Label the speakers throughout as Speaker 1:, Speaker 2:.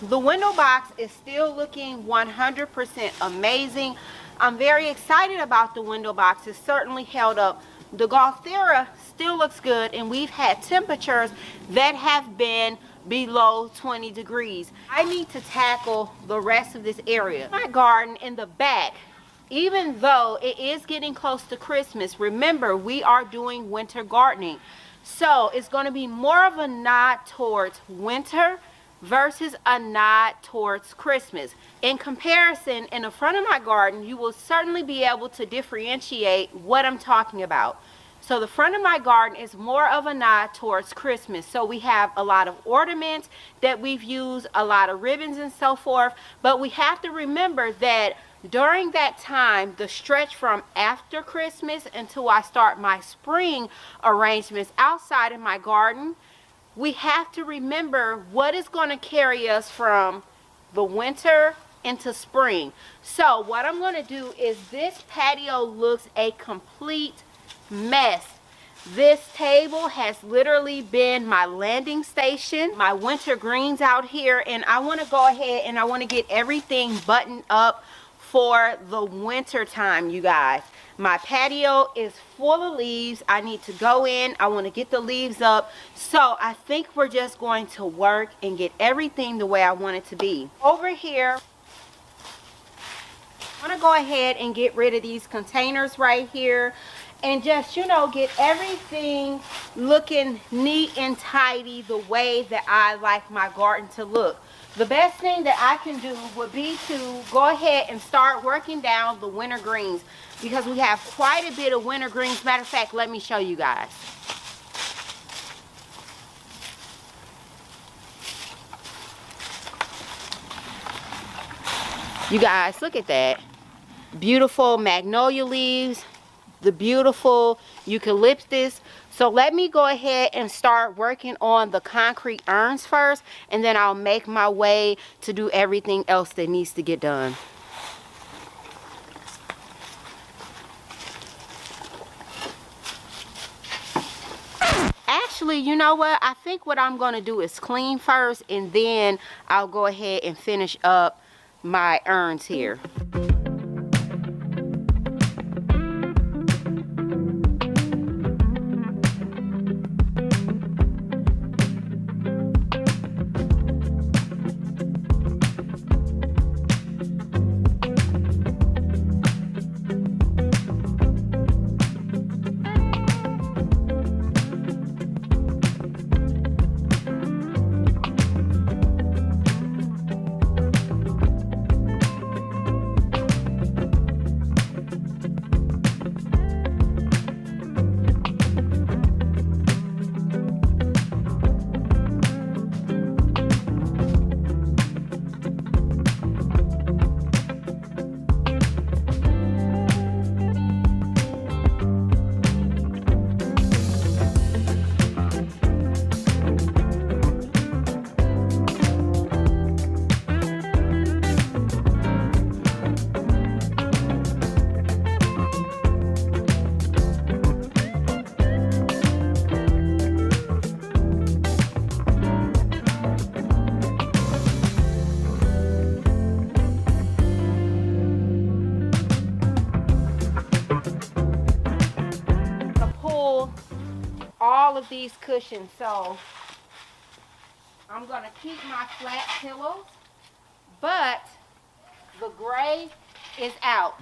Speaker 1: The window box is still looking 100% amazing. I'm very excited about the window box. It's certainly held up. The Golfera still looks good, and we've had temperatures that have been below 20 degrees. I need to tackle the rest of this area. My garden in the back, even though it is getting close to Christmas, remember we are doing winter gardening. So it's going to be more of a nod towards winter versus a nod towards Christmas. In comparison, in the front of my garden, you will certainly be able to differentiate what I'm talking about. So the front of my garden is more of a nod towards Christmas. So we have a lot of ornaments that we've used, a lot of ribbons and so forth. But we have to remember that during that time, the stretch from after Christmas until I start my spring arrangements outside in my garden, we have to remember what is going to carry us from the winter into spring. So what I'm going to do is, this patio looks a complete mess. This table has literally been my landing station, my winter greens out here, and I want to go ahead and I want to get everything buttoned up for the winter time, you guys. My patio is full of leaves. I need to go in. I want to get the leaves up. So I think we're just going to work and get everything the way I want it to be. Over here, I'm going to go ahead and get rid of these containers right here. And just, you know, get everything looking neat and tidy the way that I like my garden to look. The best thing that I can do would be to go ahead and start working down the winter greens, because we have quite a bit of winter greens. Matter of fact, let me show you guys. You guys, look at that. Beautiful magnolia leaves, the beautiful eucalyptus. So let me go ahead and start working on the concrete urns first, and then I'll make my way to do everything else that needs to get done. Actually, you know what? I think what I'm going to do is clean first, and then I'll go ahead and finish up my urns here. All of these cushions, so I'm gonna keep my flat pillows, but the gray is out.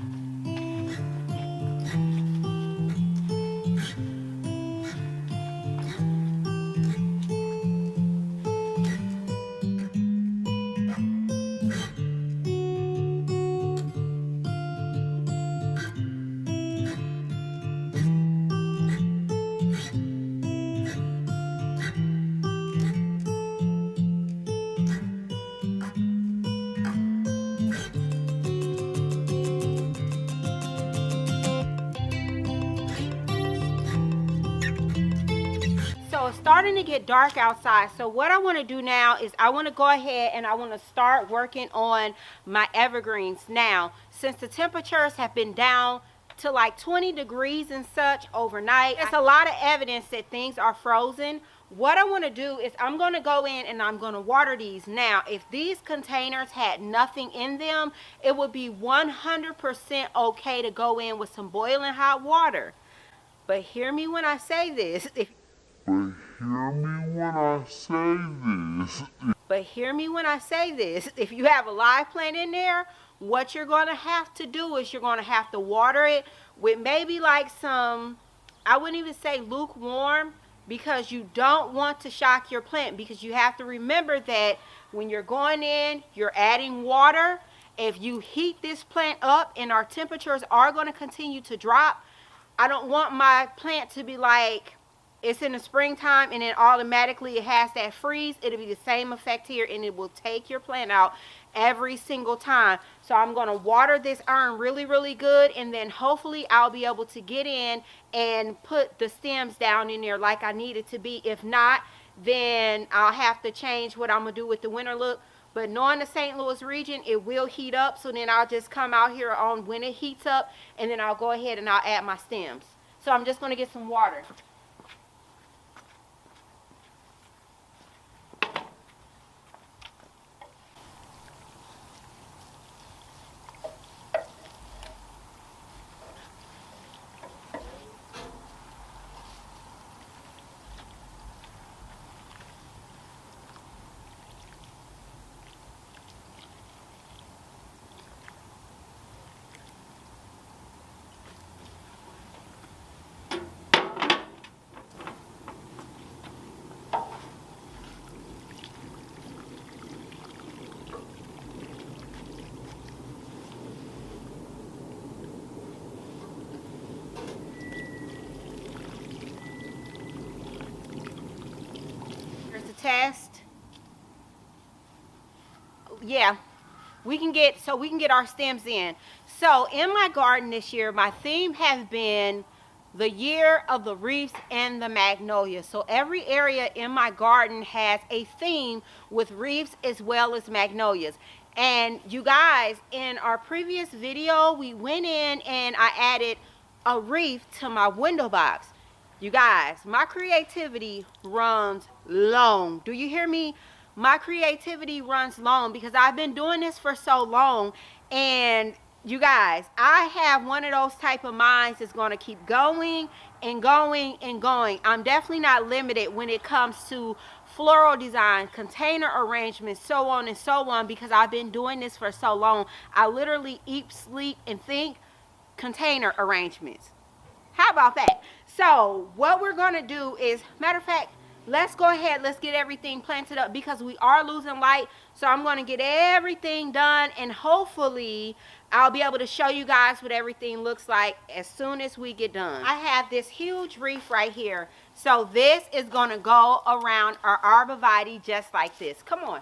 Speaker 1: It's starting to get dark outside, so what I want to do now is I want to go ahead and I want to start working on my evergreens. Now, since the temperatures have been down to like 20 degrees and such overnight, there's a lot of evidence that things are frozen. what I want to do is I'm going to go in and I'm going to water these. Now, if these containers had nothing in them, it would be 100% okay to go in with some boiling hot water. But hear me when I say this. But hear me when I say this. If you have a live plant in there, what you're going to have to do is you're going to have to water it with maybe like some, I wouldn't even say lukewarm, because you don't want to shock your plant, because you have to remember that when you're going in, you're adding water. If you heat this plant up and our temperatures are going to continue to drop, I don't want my plant to be like, it's in the springtime and then automatically it has that freeze. It'll be the same effect here, and it will take your plant out every single time. So I'm going to water this urn really, really good, and then hopefully I'll be able to get in and put the stems down in there like I need it to be. If not, then I'll have to change what I'm going to do with the winter look. But knowing the St. Louis region, it will heat up, so then I'll just come out here on when it heats up, and then I'll go ahead and I'll add my stems. So I'm just going to get some water. Test. Yeah, we can get our stems in. So in my garden this year, my theme has been the year of the wreaths and the magnolias. So every area in my garden has a theme with wreaths as well as magnolias. And you guys, in our previous video, we went in and I added a wreath to my window box. You guys, my creativity runs long. Do you hear me? My creativity runs long because I've been doing this for so long. And you guys, I have one of those type of minds that's going to keep going and going and going. I'm definitely not limited when it comes to floral design, container arrangements, so on and so on, because I've been doing this for so long. I literally eat, sleep, and think container arrangements. How about that? So what we're going to do is, matter of fact, let's go ahead, let's get everything planted up because we are losing light. So I'm going to get everything done, and hopefully I'll be able to show you guys what everything looks like as soon as we get done. I have this huge wreath right here. So this is going to go around our arborvitae just like this. Come on.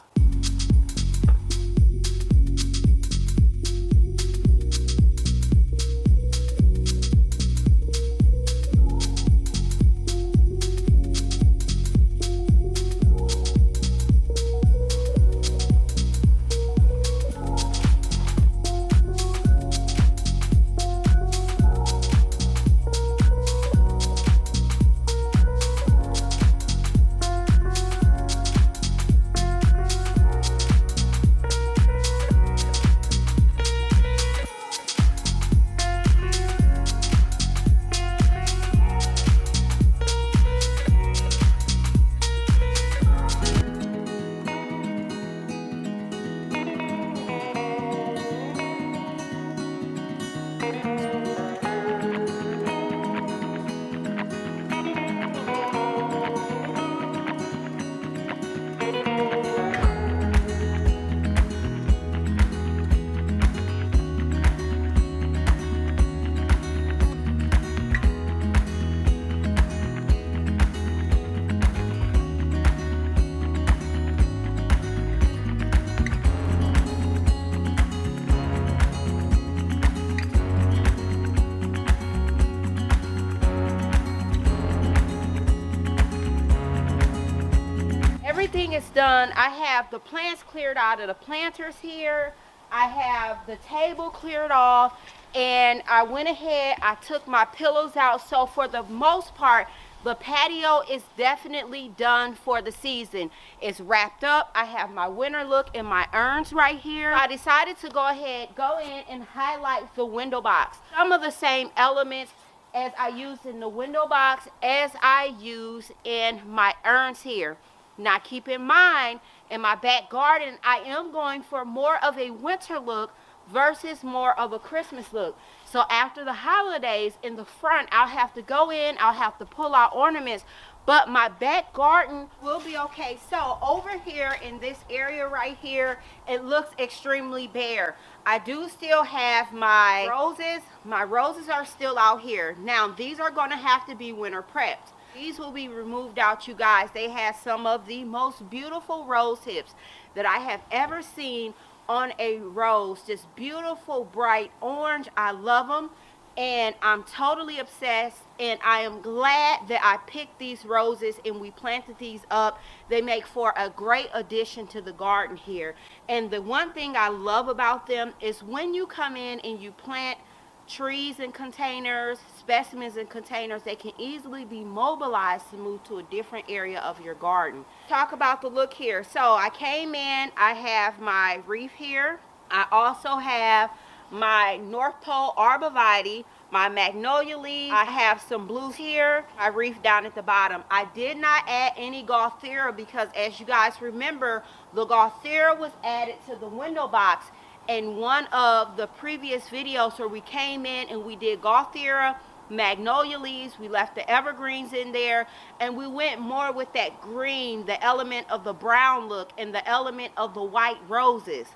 Speaker 1: Everything is done. I have the plants cleared out of the planters here. I have the table cleared off, and I went ahead, I took my pillows out. So for the most part, The patio is definitely done for the season. It's wrapped up. I have my winter look in my urns right here. I decided to go in and highlight the window box. Some of the same elements as I used in the window box as I use in my urns here. Now keep in mind, in my back garden, I am going for more of a winter look versus more of a Christmas look. So after the holidays, in the front, I'll have to go in, I'll have to pull out ornaments, but my back garden will be okay. So over here in this area right here, it looks extremely bare. I do still have my roses. My roses are still out here. Now these are going to have to be winter prepped. These will be removed out, you guys. They have some of the most beautiful rose hips that I have ever seen on a rose. Just beautiful bright orange. I love them and I'm totally obsessed, and I am glad that I picked these roses and we planted these up. They make for a great addition to the garden here. And the one thing I love about them is when you come in and you plant trees in containers, specimens in containers, they can easily be mobilized to move to a different area of your garden. Talk about the look here. So I came in, I have my wreath here. I also have my North Pole arborvitae, my magnolia leaves. I have some blues here, my wreath down at the bottom. I did not add any Gauthera because, as you guys remember, the Gauthera was added to the window box in one of the previous videos where we came in and we did Gauthera, magnolia leaves. We left the evergreens in there and we went more with that green, the element of the brown look and the element of the white roses.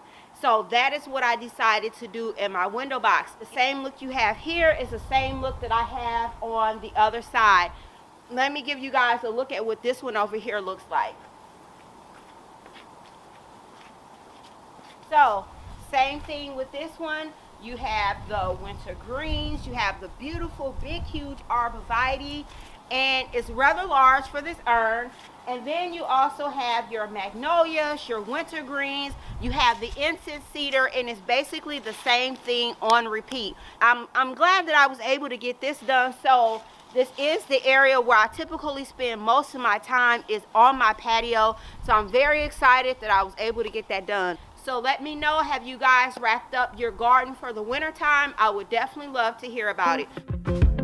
Speaker 1: So that is what I decided to do in my window box. The same look you have here is the same look that I have on the other side. Let me give you guys a look at what this one over here looks like. So same thing with this one. You have the winter greens, you have the beautiful big huge arborvitae, and it's rather large for this urn. And then you also have your magnolias, your winter greens, you have the incense cedar, and it's basically the same thing on repeat. I'm glad that I was able to get this done. So this is the area where I typically spend most of my time, is on my patio. So I'm very excited that I was able to get that done. So let me know, have you guys wrapped up your garden for the winter time? I would definitely love to hear about it.